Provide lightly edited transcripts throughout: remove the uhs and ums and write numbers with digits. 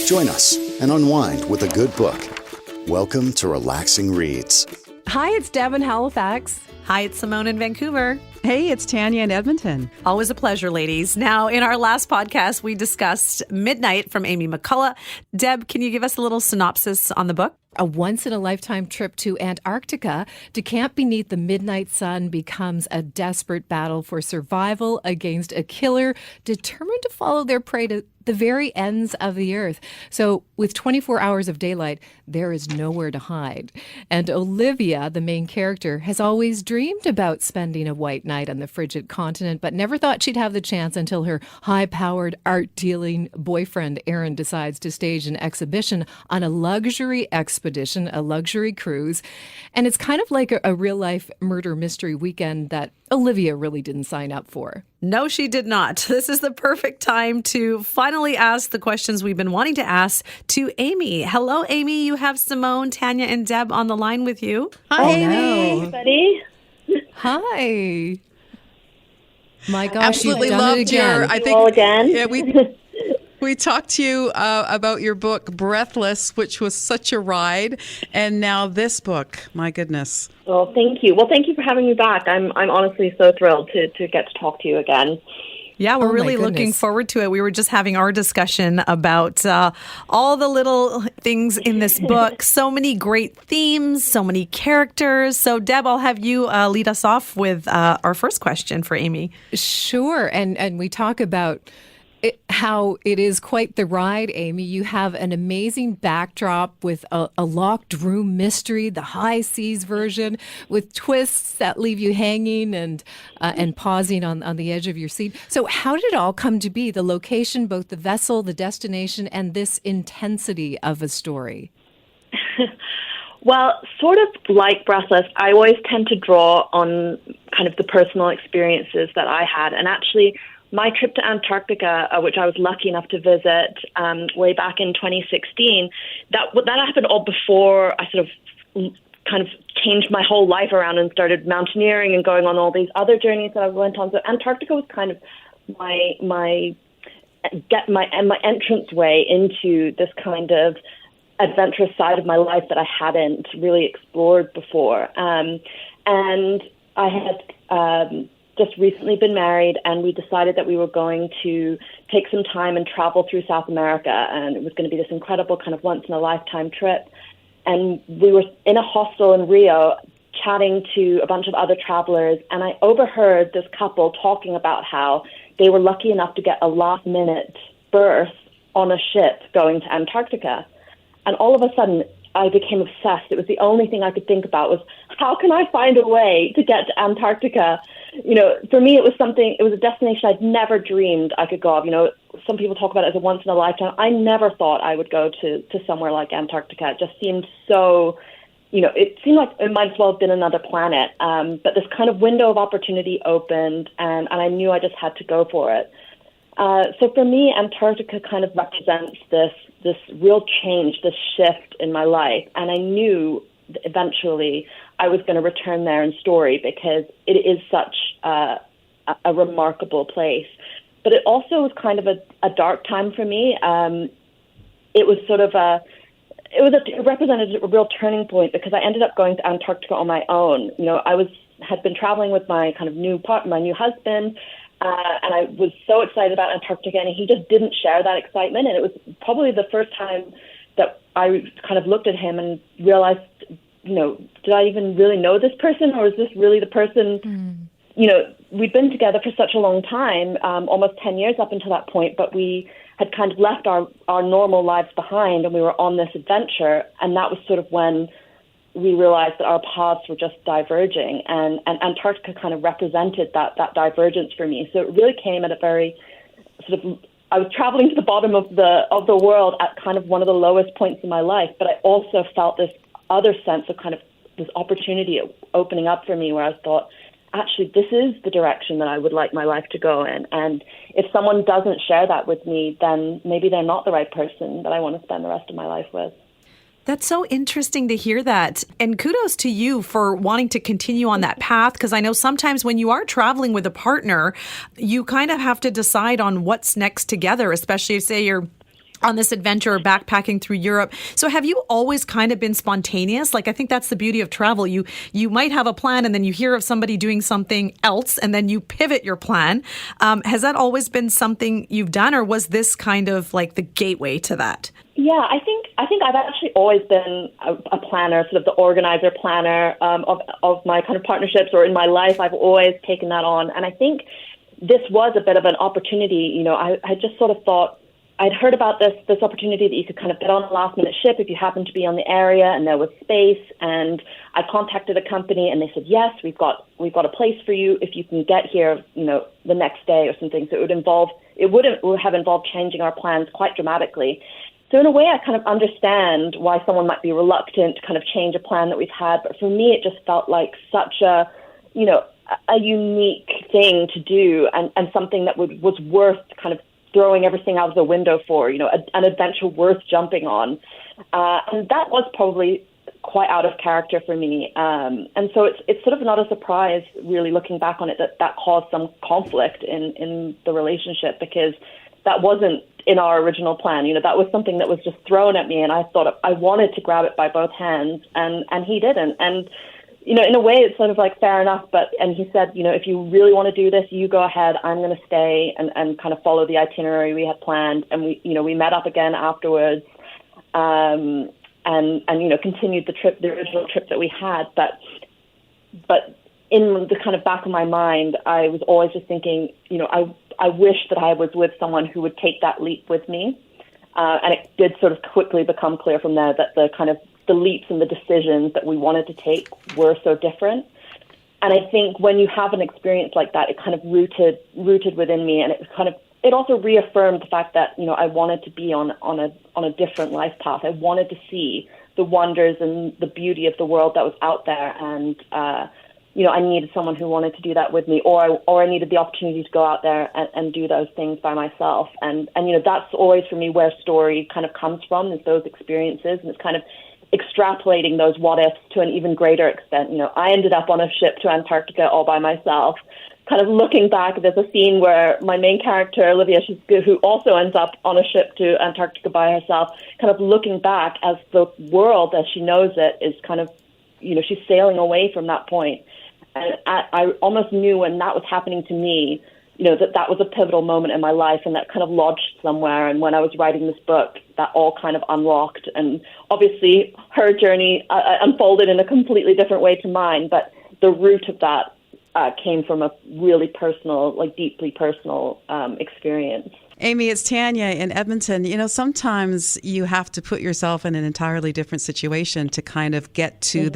Join us and unwind with a good book. Welcome to Relaxing Reads. Hi, it's Deb in Halifax. Hi, it's Simone in Vancouver. Hey, it's Tanya in Edmonton. Always a pleasure, ladies. Now, in our last podcast, we discussed Midnight from Amy McCulloch. Deb, can you give us a little synopsis on the book? A once-in-a-lifetime trip to Antarctica to camp beneath the midnight sun becomes a desperate battle for survival against a killer determined to follow their prey to the very ends of the earth. So with 24 hours of daylight, there is nowhere to hide. And Olivia, the main character, has always dreamed about spending a white night on the frigid continent, but never thought she'd have the chance until her high-powered, art-dealing boyfriend, Aaron, decides to stage an exhibition on a luxury expedition, a luxury cruise. And it's kind of like a real-life murder mystery weekend that Olivia really didn't sign up for. No, she did not. This is the perfect time to finally ask the questions we've been wanting to ask to Amy. Hello, Amy. You have Simone, Tanya, and Deb on the line with you. Hi, Hey, everybody. Hi. My gosh, Absolutely you've done it loved again. your. I think All again. Yeah, we talked to you about your book Breathless, which was such a ride, and now this book. My goodness. Well, thank you. Well, thank you for having me back. I'm honestly so thrilled to get to talk to you again. Yeah, we're Oh, my really looking goodness. forward to it. We were just having our discussion about all the little things in this book. So many great themes, so many characters. So, Deb, I'll have you lead us off with our first question for Amy. Sure. And we talk about how it is quite the ride, Amy. You have an amazing backdrop with a locked room mystery, the high seas version, with twists that leave you hanging and pausing on the edge of your seat. So how did it all come to be? The location, both the vessel, the destination, and this intensity of a story? Well, sort of like Breathless, I always tend to draw on kind of the personal experiences that I had. And actually, my trip to Antarctica, which I was lucky enough to visit way back in 2016, that happened all before I sort of kind of changed my whole life around and started mountaineering and going on all these other journeys that I went on. So Antarctica was kind of my entrance way into this kind of adventurous side of my life that I hadn't really explored before. And I had just recently been married, and we decided that we were going to take some time and travel through South America, and it was going to be this incredible kind of once-in-a-lifetime trip. And we were in a hostel in Rio chatting to a bunch of other travelers, and I overheard this couple talking about how they were lucky enough to get a last-minute berth on a ship going to Antarctica. And all of a sudden, I became obsessed. It was the only thing I could think about was, how can I find a way to get to Antarctica? You know, for me, it was a destination I'd never dreamed I could go of. You know, some people talk about it as a once in a lifetime. I never thought I would go to somewhere like Antarctica. It just seemed so, you know, it seemed like it might as well have been another planet. But this kind of window of opportunity opened, and I knew I just had to go for it. So for me, Antarctica kind of represents this real change, this shift in my life. And I knew eventually I was going to return there in story because it is such a remarkable place. But it also was kind of a dark time for me. It was sort of it represented a real turning point because I ended up going to Antarctica on my own. You know, had been traveling with my kind of my new husband, and I was so excited about Antarctica, and he just didn't share that excitement. And it was probably the first time that I kind of looked at him and realized, you know, did I even really know this person, or is this really the person? You know, we'd been together for such a long time, almost 10 years up until that point, but we had kind of left our normal lives behind, and we were on this adventure. And that was sort of when we realized that our paths were just diverging, and Antarctica kind of represented that divergence for me. So it really came at a very sort of, I was traveling to the bottom of the world at kind of one of the lowest points in my life, but I also felt this other sense of kind of this opportunity opening up for me where I thought, actually, this is the direction that I would like my life to go in. And if someone doesn't share that with me, then maybe they're not the right person that I want to spend the rest of my life with. That's so interesting to hear that. And kudos to you for wanting to continue on that path, because I know sometimes when you are traveling with a partner, you kind of have to decide on what's next together, especially if, say, you're on this adventure backpacking through Europe. So have you always kind of been spontaneous? Like, I think that's the beauty of travel. You might have a plan and then you hear of somebody doing something else and then you pivot your plan. Has that always been something you've done, or was this kind of like the gateway to that? Yeah, I think I've actually always been a planner, sort of the organizer planner of my kind of partnerships, or in my life. I've always taken that on. And I think this was a bit of an opportunity. You know, I just sort of thought, I'd heard about this opportunity that you could kind of get on a last-minute ship if you happen to be on the area and there was space. And I contacted a company and they said, yes, we've got a place for you if you can get here, you know, the next day or something. So it would have involved changing our plans quite dramatically. So in a way, I kind of understand why someone might be reluctant to kind of change a plan that we've had. But for me, it just felt like such a unique thing to do, and something that was worth kind of throwing everything out of the window for, you know, an adventure worth jumping on. And that was probably quite out of character for me. And so it's sort of not a surprise, really, looking back on it, that caused some conflict in the relationship, because that wasn't in our original plan. You know, that was something that was just thrown at me, and I thought I wanted to grab it by both hands, and he didn't. And you know, in a way, it's sort of like fair enough. And he said, you know, if you really want to do this, you go ahead. I'm going to stay and kind of follow the itinerary we had planned. And we met up again afterwards, and you know, continued the original trip that we had. But in the kind of back of my mind, I was always just thinking, you know, I wish that I was with someone who would take that leap with me. And it did sort of quickly become clear from there that the leaps and the decisions that we wanted to take were so different. And I think when you have an experience like that, it kind of rooted within me, and it also reaffirmed the fact that, you know, I wanted to be on a different life path. I wanted to see the wonders and the beauty of the world that was out there, and you know, I needed someone who wanted to do that with me, or I needed the opportunity to go out there and do those things by myself. And you know, that's always for me where story kind of comes from, is those experiences, and it's kind of extrapolating those what ifs to an even greater extent. You know, I ended up on a ship to Antarctica all by myself. Kind of looking back, there's a scene where my main character, Olivia, who also ends up on a ship to Antarctica by herself, kind of looking back as the world as she knows it is kind of, you know, she's sailing away from that point. And I almost knew when that was happening to me, you know, that was a pivotal moment in my life, and that kind of lodged somewhere. And when I was writing this book, that all kind of unlocked. And obviously her journey unfolded in a completely different way to mine, but the root of that came from a really personal, like deeply personal experience. Amy, it's Tanya in Edmonton. You know, sometimes you have to put yourself in an entirely different situation to kind of get to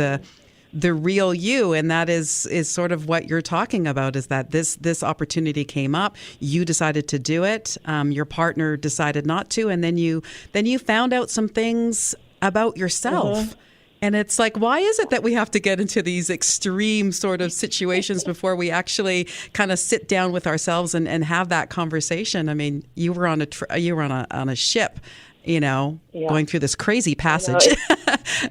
the real you, and that is sort of what you're talking about, is that this opportunity came up, you decided to do it, your partner decided not to, and then you found out some things about yourself. Mm-hmm. And it's like, why is it that we have to get into these extreme sort of situations before we actually kind of sit down with ourselves and have that conversation? I mean, you were on a ship, you know, going through this crazy passage,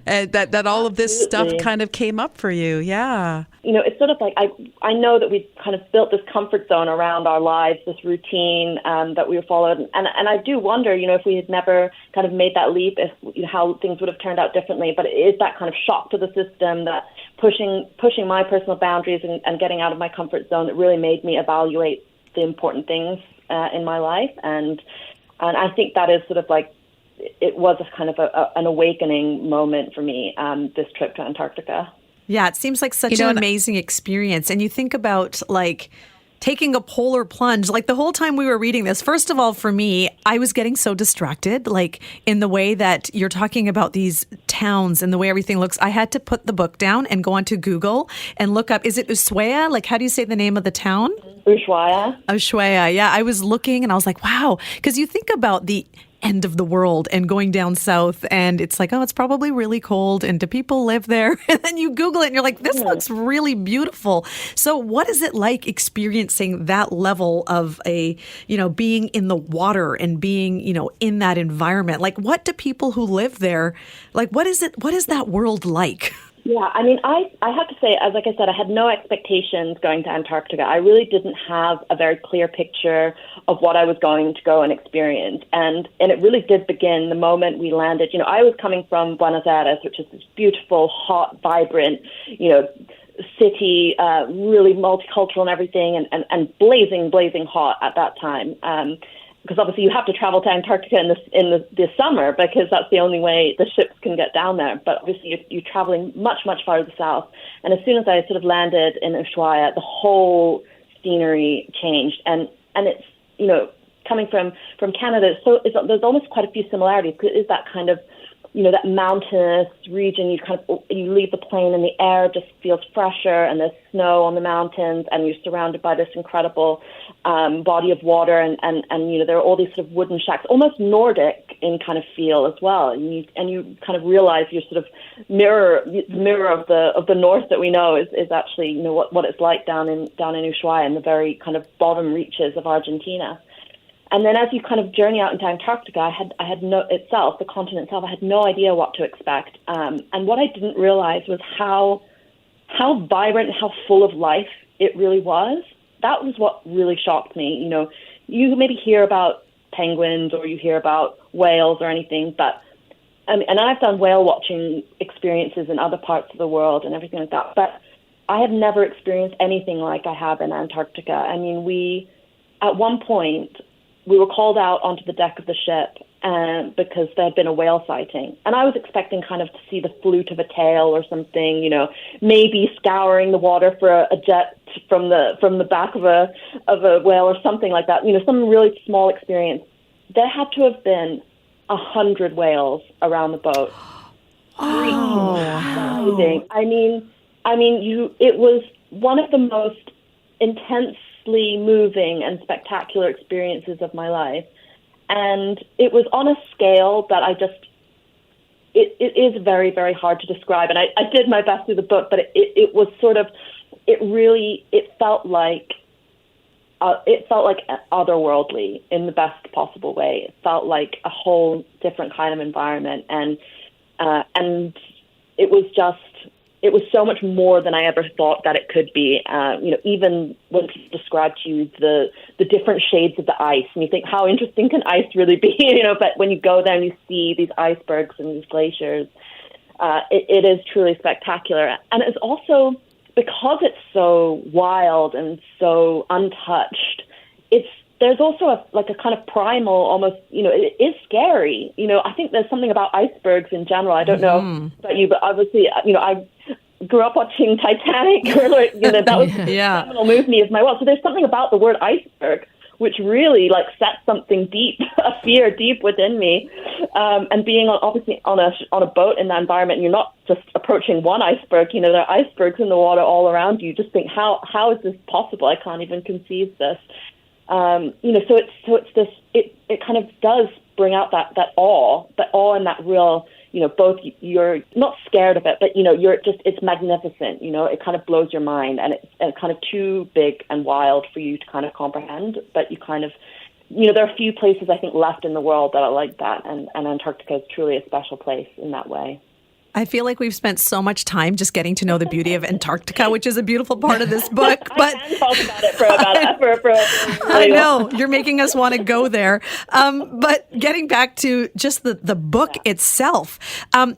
and that all of this stuff kind of came up for you. Yeah. You know, it's sort of like, I know that we've kind of built this comfort zone around our lives, this routine that we followed. And I do wonder, you know, if we had never kind of made that leap, if, you know, how things would have turned out differently. But it is that kind of shock to the system, that pushing my personal boundaries and getting out of my comfort zone that really made me evaluate the important things in my life. And I think that is sort of like, it was a kind of an awakening moment for me, this trip to Antarctica. Yeah, it seems like such an amazing experience. And you think about like taking a polar plunge, like the whole time we were reading this, first of all, for me, I was getting so distracted, like in the way that you're talking about these towns and the way everything looks. I had to put the book down and go onto Google and look up, is it Ushuaia? Like, how do you say the name of the town? Ushuaia. Ushuaia, yeah. I was looking and I was like, wow. Because you think about the end of the world and going down south, and it's like, oh, it's probably really cold, and do people live there? And then you Google it and you're like, this looks really beautiful. So what is it like experiencing that level of being in the water and being, you know, in that environment? Like, what do people who live there, like, what is that world like? Yeah, I mean, I have to say, as like I said, I had no expectations going to Antarctica. I really didn't have a very clear picture of what I was going to go and experience. And it really did begin the moment we landed. You know, I was coming from Buenos Aires, which is this beautiful, hot, vibrant, you know, city, really multicultural and everything, and blazing hot at that time. Because obviously you have to travel to Antarctica in the summer, because that's the only way the ships can get down there. But obviously you're traveling much farther south. And as soon as I sort of landed in Ushuaia, the whole scenery changed. And it's, you know, coming from Canada, there's almost quite a few similarities. It is that kind of, you know, that mountainous region. You leave the plane and the air just feels fresher, and there's snow on the mountains, and you're surrounded by this incredible body of water, and you know, there are all these sort of wooden shacks, almost Nordic in kind of feel as well. And you kind of realize you're sort of mirror of the north that we know is actually, you know, what it's like down in Ushuaia, in the very kind of bottom reaches of Argentina. And then as you kind of journey out into Antarctica, the continent itself, I had no idea what to expect. And what I didn't realize was how vibrant, how full of life it really was. That was what really shocked me. You know, you maybe hear about penguins or you hear about whales or anything, but and I've done whale watching experiences in other parts of the world and everything like that, but I have never experienced anything like I have in Antarctica. I mean, at one point, we were called out onto the deck of the ship because there had been a whale sighting. And I was expecting kind of to see the flute of a tail or something, you know, maybe scouring the water for a jet from the back of a whale or something like that, you know, some really small experience. There had to have been 100 whales around the boat. Oh, Wow. It was one of the most intensely moving and spectacular experiences of my life. And it was on a scale that it is very, very hard to describe. And I did my best through the book, but it was sort of, it felt like otherworldly in the best possible way. It felt like a whole different kind of environment. And it was so much more than I ever thought that it could be. You know, even when people describe to you the different shades of the ice, and you think, how interesting can ice really be? You know, but when you go there and you see these icebergs and these glaciers, it is truly spectacular. And it's also, because it's so wild and so untouched, there's also a kind of primal, almost, you know, it is scary. You know, I think there's something about icebergs in general. I don't know about you, but obviously, you know, I grew up watching Titanic. You know, that was the seminal movie of my world. So there's something about the word iceberg which really like sets something deep, a fear deep within me. And being obviously on a boat in that environment, and you're not just approaching one iceberg. You know, there are icebergs in the water all around you. You just think, how is this possible? I can't even conceive this. You know, so it's this. It kind of does bring out that awe and that real. You know, both you're not scared of it, but you know, it's magnificent. You know, it kind of blows your mind, and it's kind of too big and wild for you to kind of comprehend. But you kind of, you know, there are a few places I think left in the world that are like that, and Antarctica is truly a special place in that way. I feel like we've spent so much time just getting to know the beauty of Antarctica, which is a beautiful part of this book. But I can talk about it for I know you're making us want to go there. But getting back to just the book itself,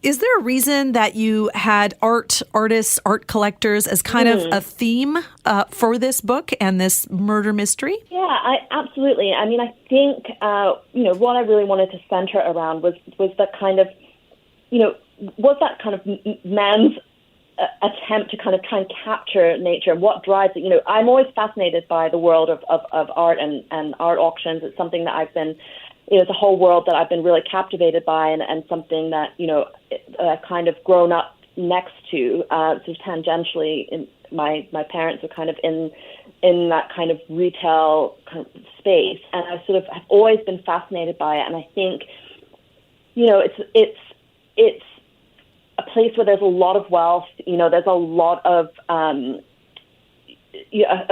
is there a reason that you had artists, art collectors as kind of a theme for this book and this murder mystery? Yeah, absolutely. I mean, I think you know, what I really wanted to center around was that kind of, you know, was that kind of man's attempt to kind of try and capture nature and what drives it. You know, I'm always fascinated by the world of art and art auctions. It's something that I've been, you know, it's a whole world that I've been really captivated by, and something that, you know, I've kind of grown up next to, sort of tangentially. My parents are kind of in that kind of retail kind of space, and I sort of have always been fascinated by it. And I think, you know, it's a place where there's a lot of wealth. You know, there's a lot of a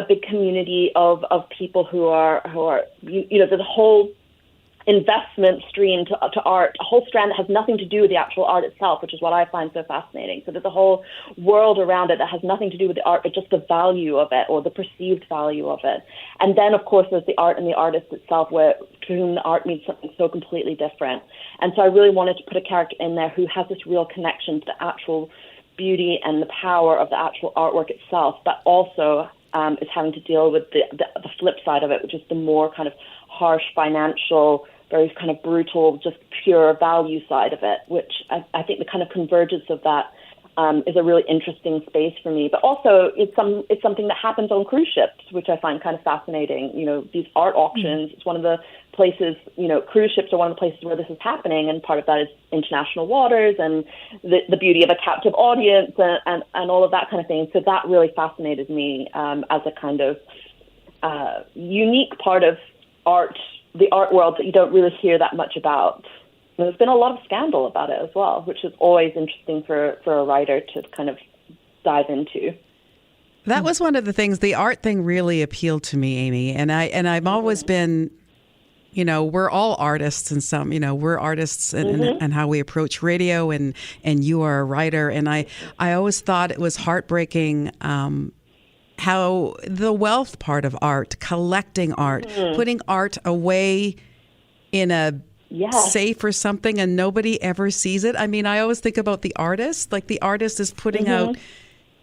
big community of people who are you know, there's a whole investment stream to art, a whole strand that has nothing to do with the actual art itself, which is what I find so fascinating. So there's a whole world around it that has nothing to do with the art, but just the value of it or the perceived value of it. And then, of course, there's the art and the artist itself, to whom the art means something so completely different. And so I really wanted to put a character in there who has this real connection to the actual beauty and the power of the actual artwork itself, but also is having to deal with the flip side of it, which is the more kind of harsh financial, very kind of brutal, just pure value side of it, which I think the kind of convergence of that is a really interesting space for me. But also it's something that happens on cruise ships, which I find kind of fascinating. These art auctions, it's one of the places, cruise ships are one of the places where this is happening, and part of that is international waters and the beauty of a captive audience and all of that kind of thing. So that really fascinated me as a kind of unique part of art, the art world that you don't really hear that much about. And there's been a lot of scandal about it as well, which is always interesting for a writer to kind of dive into. That was one of the things, the art thing really appealed to me, Amy. And I've always been, we're all artists in some, we're artists and how we approach radio, and you are a writer. And I always thought it was heartbreaking how the wealth part of art, collecting art, putting art away in a safe or something, and nobody ever sees it. I mean, I always think about the artist, like the artist is putting out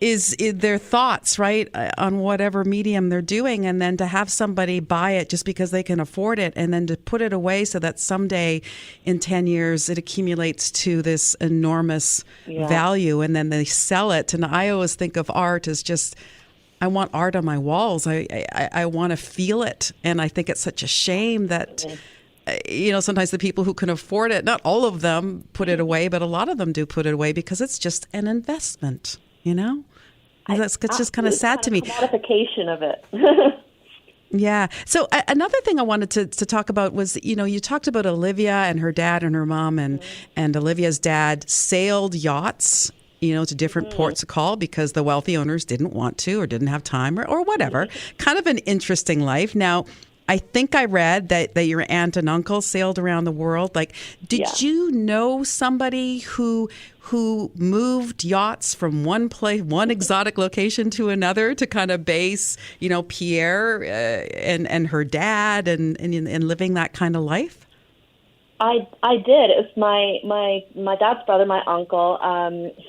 is their thoughts, right, on whatever medium they're doing, and then to have somebody buy it just because they can afford it, and then to put it away so that someday in 10 years it accumulates to this enormous value, and then they sell it. And I always think of art as just, I want art on my walls. I want to feel it. And I think it's such a shame that, sometimes the people who can afford it, not all of them put it away, but a lot of them do put it away because it's just an investment, It's just kind of sad to me. Commodification of it. Yeah. So another thing I wanted to talk about was, you talked about Olivia and her dad and her mom, and Olivia's dad sailed yachts, to different ports of call because the wealthy owners didn't want to or didn't have time or whatever. Kind of an interesting life. Now, I think I read that your aunt and uncle sailed around the world. Like, did you know somebody who moved yachts from one exotic location to another to kind of base, Pierre and her dad and living that kind of life? I did. It was my dad's brother, my uncle.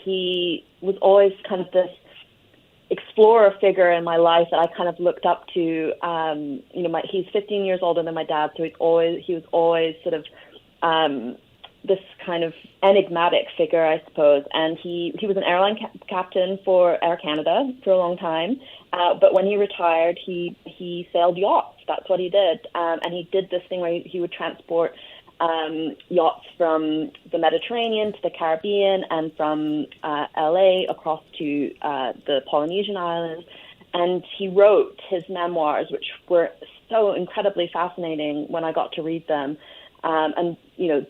He was always kind of this explorer figure in my life that I kind of looked up to. He's 15 years older than my dad, so he was always sort of this kind of enigmatic figure, I suppose. And he was an airline captain for Air Canada for a long time. But when he retired, he sailed yachts. That's what he did. And he did this thing where he would transport yachts from the Mediterranean to the Caribbean and from LA across to the Polynesian islands. And he wrote his memoirs, which were so incredibly fascinating when I got to read them, and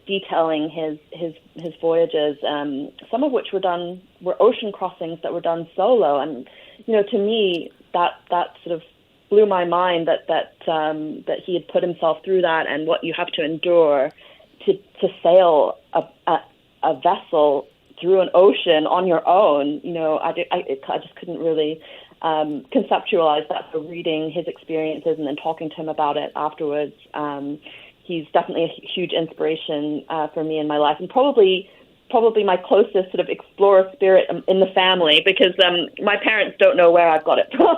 detailing his voyages, some of which were ocean crossings that were done solo. And to me that sort of blew my mind that he had put himself through that, and what you have to endure to sail a vessel through an ocean on your own. I just couldn't really conceptualize that. So reading his experiences and then talking to him about it afterwards, he's definitely a huge inspiration for me in my life, and probably my closest sort of explorer spirit in the family, because my parents don't know where I've got it from.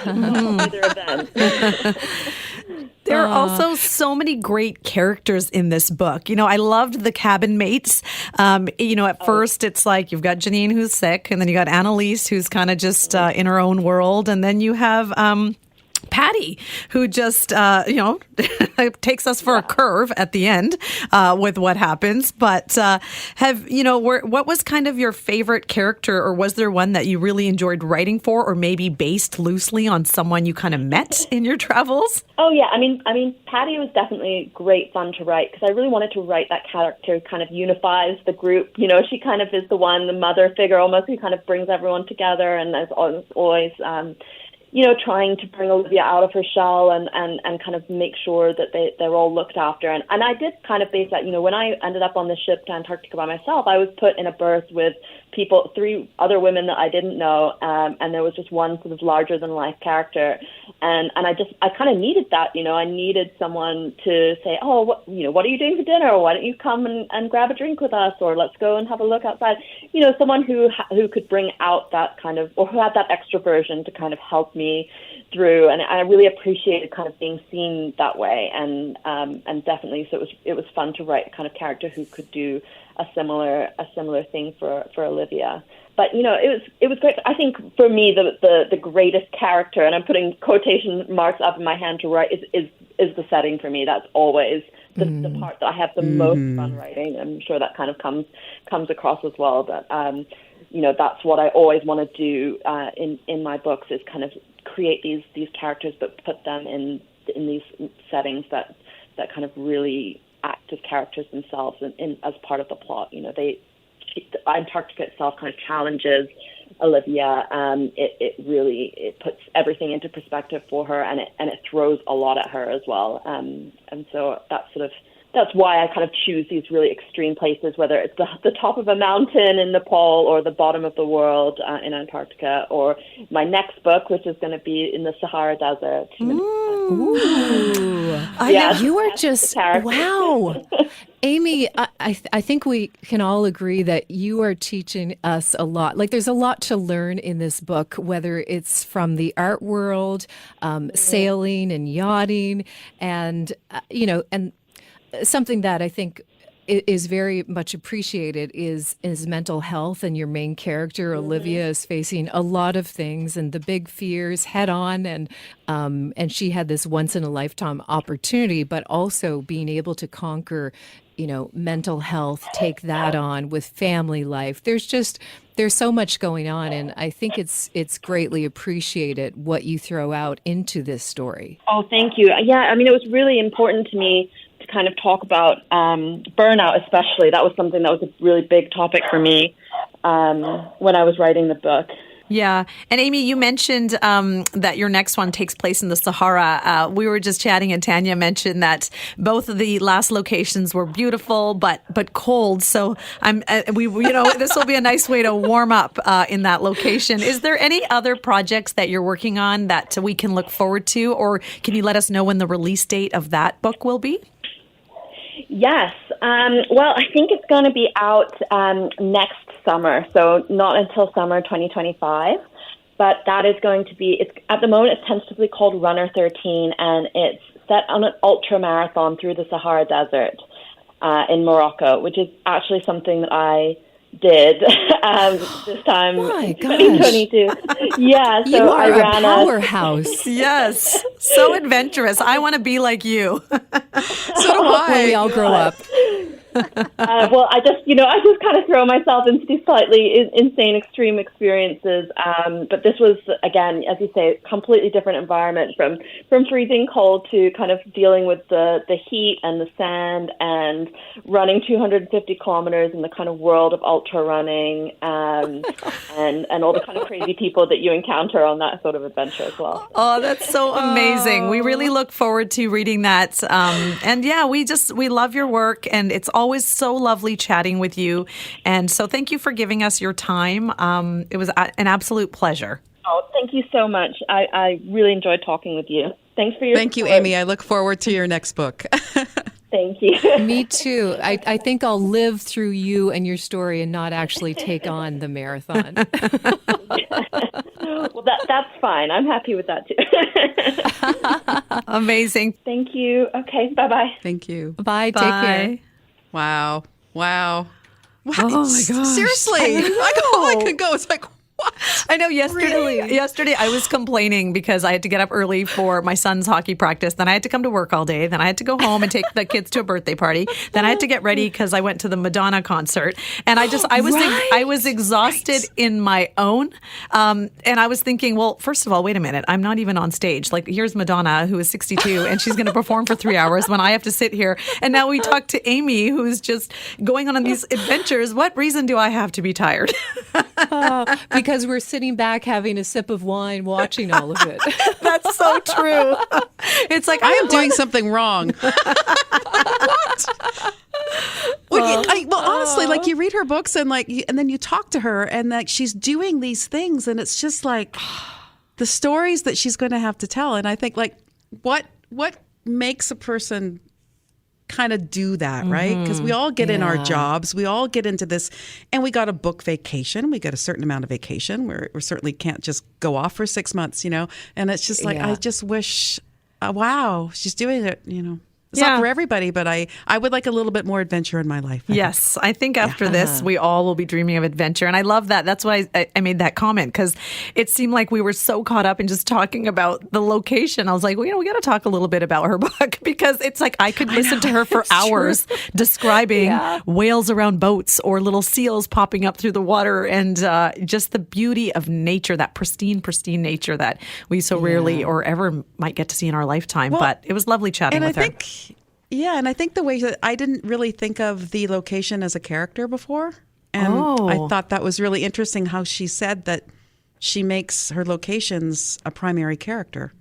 Neither of them. There are also so many great characters in this book. I loved the cabin mates. At first it's like you've got Janine who's sick, and then you got Annalise who's kind of just in her own world, and then you have Patty, who just, takes us for a curve at the end with what happens. But what was kind of your favorite character, or was there one that you really enjoyed writing for, or maybe based loosely on someone you kind of met in your travels? Oh, yeah. I mean, Patty was definitely great fun to write, because I really wanted to write that character who kind of unifies the group. She kind of is the mother figure almost, who kind of brings everyone together, and is always trying to bring Olivia out of her shell and kind of make sure that they're all looked after. And I did kind of base that, when I ended up on the ship to Antarctica by myself, I was put in a berth with 3 other women that I didn't know, and there was just one sort of larger than life character. And I kind of needed that, I needed someone to say, oh, what are you doing for dinner? Or why don't you come and grab a drink with us? Or let's go and have a look outside. Someone who could bring out that kind of, or who had that extroversion to kind of help me through. And I really appreciated kind of being seen that way. And definitely, so it was fun to write a kind of character who could do a similar thing for Olivia. But it was great. I think for me the greatest character, and I'm putting quotation marks up in my hand to write, is the setting for me. That's always the part that I have the most fun writing. I'm sure that kind of comes across as well. But that's what I always want to do in my books, is kind of create these characters, but put them in these settings that kind of really act as characters themselves and as part of the plot. Antarctica itself kind of challenges Olivia. It puts everything into perspective for her, and it throws a lot at her as well. And so that's why I kind of choose these really extreme places, whether it's the top of a mountain in Nepal or the bottom of the world in Antarctica, or my next book, which is going to be in the Sahara Desert. Ooh. You are just, wow. Amy, I think we can all agree that you are teaching us a lot. Like, there's a lot to learn in this book, whether it's from the art world, sailing and yachting, and, and something that I think is very much appreciated is mental health, and your main character Olivia is facing a lot of things and the big fears head on, and she had this once in a lifetime opportunity, but also being able to conquer mental health, take that on with family life. There's so much going on, and I think it's greatly appreciated what you throw out into this story. Oh, thank you. Yeah, I mean, it was really important to me to kind of talk about burnout, especially. That was something that was a really big topic for me when I was writing the book. Yeah. And Amy, you mentioned that your next one takes place in the Sahara. We were just chatting, and Tanya mentioned that both of the last locations were beautiful, but cold. So this will be a nice way to warm up in that location. Is there any other projects that you're working on that we can look forward to, or can you let us know when the release date of that book will be? Yes. Well, I think it's going to be out next summer, so not until summer 2025. But that is going to be, at the moment it's tentatively called Runner 13, and it's set on an ultra marathon through the Sahara Desert in Morocco, which is actually something that I did this time in 2022. Yeah, so you are I ran a powerhouse. Yes, so adventurous. I want to be like you. So do I. When we all grow up. Well, I just kind of throw myself into these slightly insane, extreme experiences. But this was, again, as you say, a completely different environment, from freezing cold to kind of dealing with the heat and the sand, and running 250 kilometers in the kind of world of ultra running, and all the kind of crazy people that you encounter on that sort of adventure as well. Oh, that's so amazing. We really look forward to reading that. And yeah, we love your work, and it's always so lovely chatting with you. And so thank you for giving us your time. It was an absolute pleasure. Oh, thank you so much. I really enjoyed talking with you. Thanks for your Thank you, support. Amy. I look forward to your next book. Thank you. Me too. I think I'll live through you and your story and not actually take on the marathon. Well, that's fine. I'm happy with that too. Amazing. Thank you. Okay, bye-bye. Thank you. Bye. Take care. Wow. What? Oh my gosh. Seriously. All I could go. It's like, what? I know yesterday I was complaining because I had to get up early for my son's hockey practice. Then I had to come to work all day. Then I had to go home and take the kids to a birthday party. Then I had to get ready because I went to the Madonna concert. And I was exhausted in my own. And I was thinking, well, first of all, wait a minute. I'm not even on stage. Like, here's Madonna, who is 62, and she's going to perform for 3 hours when I have to sit here. And now we talk to Amy, who's just going on these adventures. What reason do I have to be tired? Because were sitting back having a sip of wine watching all of it. That's so true. It's like I am doing something wrong. What? Well, honestly, like you read her books and then you talk to her and like she's doing these things and it's just like the stories that she's going to have to tell. And I think like what makes a person kind of do that, right? Because we all get in our jobs, we all get into this, and we got a book vacation. We got a certain amount of vacation where we certainly can't just go off for 6 months, And it's just like I just wish, wow, she's doing it, It's not for everybody, but I would like a little bit more adventure in my life. Yes, I think after this, we all will be dreaming of adventure. And I love that. That's why I made that comment, because it seemed like we were so caught up in just talking about the location. I was like, well, we got to talk a little bit about her book, because it's like I could listen to her for hours describing whales around boats or little seals popping up through the water and just the beauty of nature, that pristine nature that we so rarely or ever might get to see in our lifetime. But it was lovely chatting with her. Yeah, and I think the way that I didn't really think of the location as a character before. And I thought that was really interesting how she said that she makes her locations a primary character.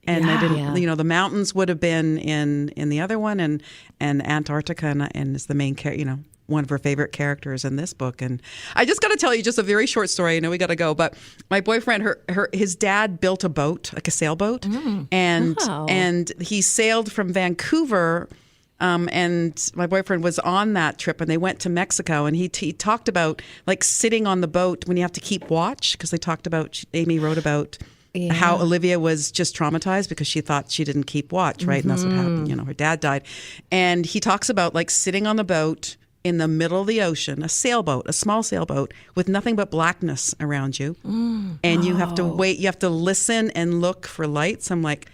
And they didn't, the mountains would have been in the other one and Antarctica and is the main character, one of her favorite characters in this book. And I just got to tell you just a very short story. I know we got to go, but my boyfriend, his dad built a boat, like a sailboat, and he sailed from Vancouver. And my boyfriend was on that trip, and they went to Mexico. And he talked about like sitting on the boat when you have to keep watch, because they talked about Amy wrote about. How Olivia was just traumatized because she thought she didn't keep watch, right? And that's what happened. Her dad died. And he talks about like sitting on the boat in the middle of the ocean, a sailboat, a small sailboat with nothing but blackness around you. And you have to wait, you have to listen and look for lights. I'm like,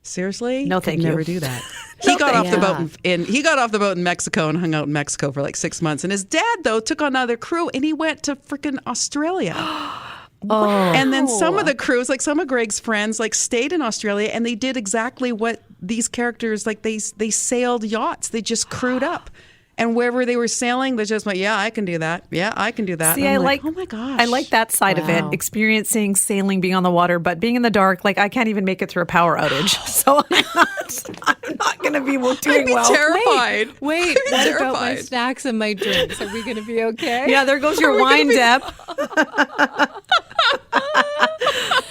seriously? No, thank you. Never do that. He got off the boat he got off the boat in Mexico and hung out in Mexico for like 6 months. And his dad, though, took on another crew and he went to freaking Australia. And then some of the crews, like some of Greg's friends, like stayed in Australia and they did exactly what these characters, like they sailed yachts. They just crewed up. And wherever they were sailing, they just went, yeah, I can do that. Yeah, I can do that. See, I like, oh my gosh. I like that side of it, experiencing sailing, being on the water, but being in the dark, like I can't even make it through a power outage. So I'm not going to be doing well. Terrified. Wait, what about my snacks and my drinks? Are we going to be okay? Yeah, there goes your wine, Deb.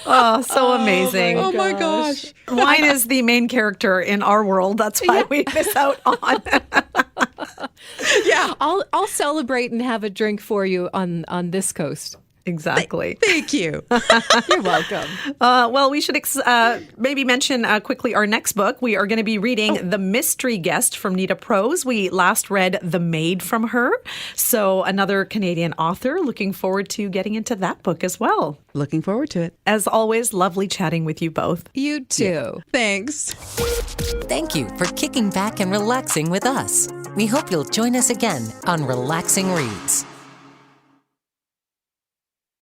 Oh, so amazing. Oh my gosh. Wine is the main character in our world. That's why we miss out on. Yeah, I'll celebrate and have a drink for you on this coast. Exactly. Thank you. You're welcome. Well, we should maybe mention quickly our next book. We are going to be reading The Mystery Guest from Nita Prose. We last read The Maid from her. So another Canadian author. Looking forward to getting into that book as well. Looking forward to it. As always, lovely chatting with you both. You too. Yeah. Thanks. Thank you for kicking back and relaxing with us. We hope you'll join us again on Relaxing Reads.